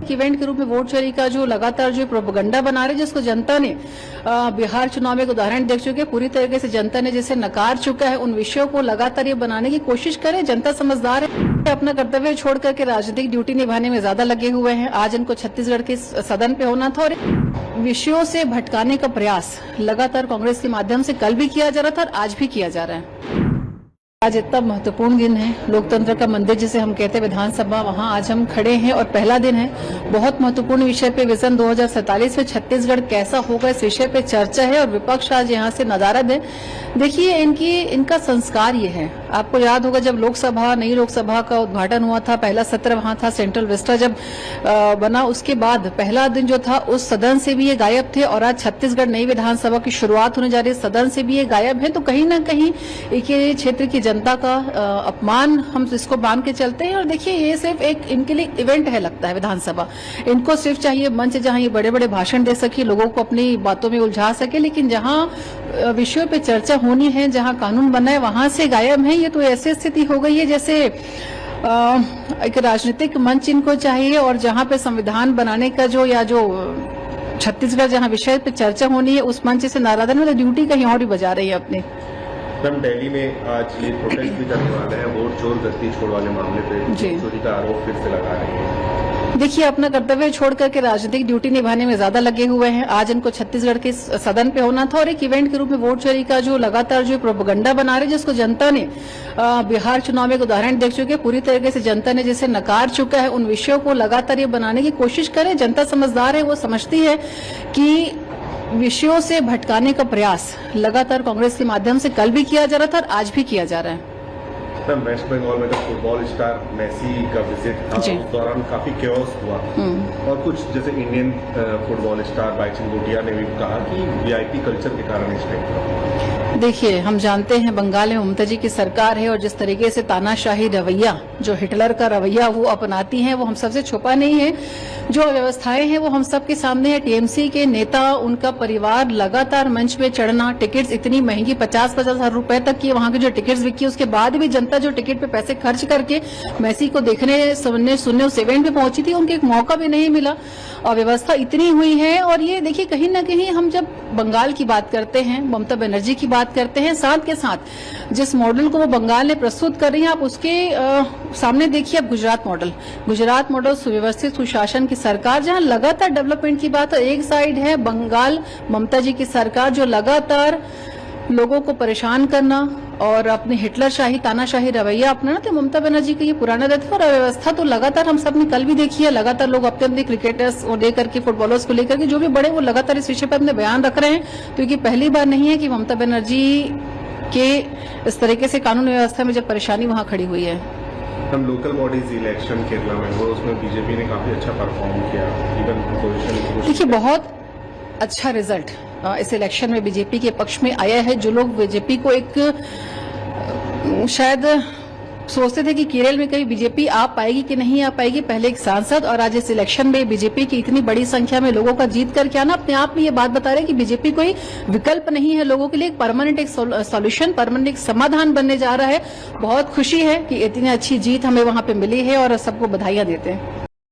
एक इवेंट के रूप में वोट चोरी का जो लगातार जो प्रोपेगेंडा बना रहे, जिसको जनता ने बिहार चुनाव में एक उदाहरण देख चुके, पूरी तरीके से जनता ने जिसे नकार चुका है, उन विषयों को लगातार ये बनाने की कोशिश करे। जनता समझदार है, अपना कर्तव्य छोड़ करके राजनीतिक ड्यूटी निभाने में ज्यादा लगे हुए हैं। आज इनको छत्तीसगढ़ के सदन पे होना था और विषयों से भटकाने का प्रयास लगातार कांग्रेस के माध्यम से कल भी किया जा रहा था और आज भी किया जा रहा है। आज इतना महत्वपूर्ण दिन है, लोकतंत्र का मंदिर जिसे हम कहते हैं विधानसभा, वहां आज हम खड़े हैं और पहला दिन है। बहुत महत्वपूर्ण विषय पे विजन 2047 में छत्तीसगढ़ कैसा होगा, इस विषय पे चर्चा है और विपक्ष आज यहाँ से नदारद है। देखिए, इनका संस्कार ये है। आपको याद होगा जब नई लोकसभा का उद्घाटन हुआ था, पहला सत्र वहां था, सेंट्रल विस्टा जब बना, उसके बाद पहला दिन जो था उस सदन से भी ये गायब थे और आज छत्तीसगढ़ नई विधानसभा की शुरुआत होने जा रही है, सदन से भी ये गायब है। तो कहीं ना कहीं एक क्षेत्र की जनता का अपमान हम इसको मान के चलते हैं। और देखिए, ये सिर्फ एक इनके लिए इवेंट है लगता है विधानसभा। इनको सिर्फ चाहिए मंच जहां ये बड़े बड़े भाषण दे सके, लोगों को अपनी बातों में उलझा सके, लेकिन जहां विषयों पे चर्चा होनी है, जहां कानून बना है, वहां से गायब है। ये तो ऐसी स्थिति हो गई है जैसे एक राजनीतिक मंच इनको चाहिए और जहां पे संविधान बनाने का जो छत्तीसगढ़ जहां विषय पे चर्चा होनी है, उस मंच से नाराज है, ड्यूटी कहीं और ही बजा रही है अपनी। मैम, दिल्ली में आज ये प्रोटेस्ट भी करने वाले हैं, वोट चोर गश्ती छोड़ वाले मामले पे चोरी का आरोप फिर से लगा रहे हैं। देखिए, अपना कर्तव्य छोड़ करके राजनीतिक ड्यूटी निभाने में ज्यादा लगे हुए हैं। आज इनको छत्तीसगढ़ के सदन पे होना था और एक इवेंट के रूप में वोट चोरी का जो लगातार जो प्रोपेगेंडा बना रहे, जिसको जनता ने बिहार चुनाव में एक उदाहरण देख चुके, पूरी तरीके से जनता ने जिसे नकार चुका है, उन विषयों को लगातार ये बनाने की कोशिश करे। जनता समझदार है, वो समझती है कि विषयों से भटकाने का प्रयास लगातार कांग्रेस के माध्यम से कल भी किया जा रहा था और आज भी किया जा रहा है। वेस्ट बंगाल में जब फुटबॉल स्टार मेसी का विजिट था, उस दौरान काफी केओस हुआ और कुछ जैसे Indian football star Bhaichung Bhutia ने भी कहा कि वीआईपी कल्चर के कारण इस टाइप का। देखिए, हम जानते हैं बंगाल में ममता जी की सरकार है और जिस तरीके से तानाशाही रवैया, जो हिटलर का रवैया वो अपनाती हैं, वो हम सबसे छुपा नहीं है। जो व्यवस्थाएं हैं वो हम सबके सामने है। टीएमसी के नेता, उनका परिवार लगातार मंच पे चढ़ना, टिकट्स इतनी महंगी 50-50 हजार रुपए तक की वहां की जो टिकट्स बिकी, उसके बाद भी जनता जो टिकट पे पैसे खर्च करके मेसी को देखने सुनने उस इवेंट पे पहुंची थी, उनको एक मौका भी नहीं मिला और व्यवस्था इतनी हुई है। और ये देखिए, कहीं ना कहीं हम जब बंगाल की बात करते हैं, ममता बनर्जी की बात करते हैं, साथ के साथ जिस मॉडल को वो बंगाल ने प्रस्तुत कर रही है, आप उसके सामने देखिए। अब गुजरात मॉडल सुव्यवस्थित सुशासन की सरकार, जहां लगातार डेवलपमेंट की बात है। एक साइड है बंगाल ममता जी की सरकार जो लगातार लोगों को परेशान करना और अपने हिटलरशाही तानाशाही रवैया अपनाना, तो ममता बनर्जी का ये पुराना रथ है। और अव्यवस्था तो लगातार हम सब ने कल भी देखी है। लगातार लोग अपने क्रिकेटर्स को लेकर के, फुटबॉलर्स को लेकर के, जो भी बड़े, वो लगातार इस विषय पर अपने बयान रख रहे हैं। तो ये पहली बार नहीं है कि ममता बनर्जी के इस तरीके से कानून व्यवस्था में जब परेशानी वहां खड़ी हुई है। हम लोकल बॉडीज इलेक्शन केरला में हुआ, उसमें बीजेपी ने काफी अच्छा परफॉर्म किया। इवन अपोजिशन, देखिए, बहुत अच्छा रिजल्ट इस इलेक्शन में बीजेपी के पक्ष में आया है। जो लोग बीजेपी को एक शायद सोचते थे कि केरल में कहीं बीजेपी आ पाएगी कि नहीं आ पाएगी, पहले एक सांसद और आज इस इलेक्शन में बीजेपी की इतनी बड़ी संख्या में लोगों का जीत करके आना अपने आप में ये बात बता रहे हैं कि बीजेपी कोई विकल्प नहीं है लोगों के लिए, एक परमानेंट एक सॉल्यूशन, परमानेंट एक समाधान बनने जा रहा है। बहुत खुशी है कि इतनी अच्छी जीत हमें वहां पे मिली है और सबको बधाइयां देते हैं।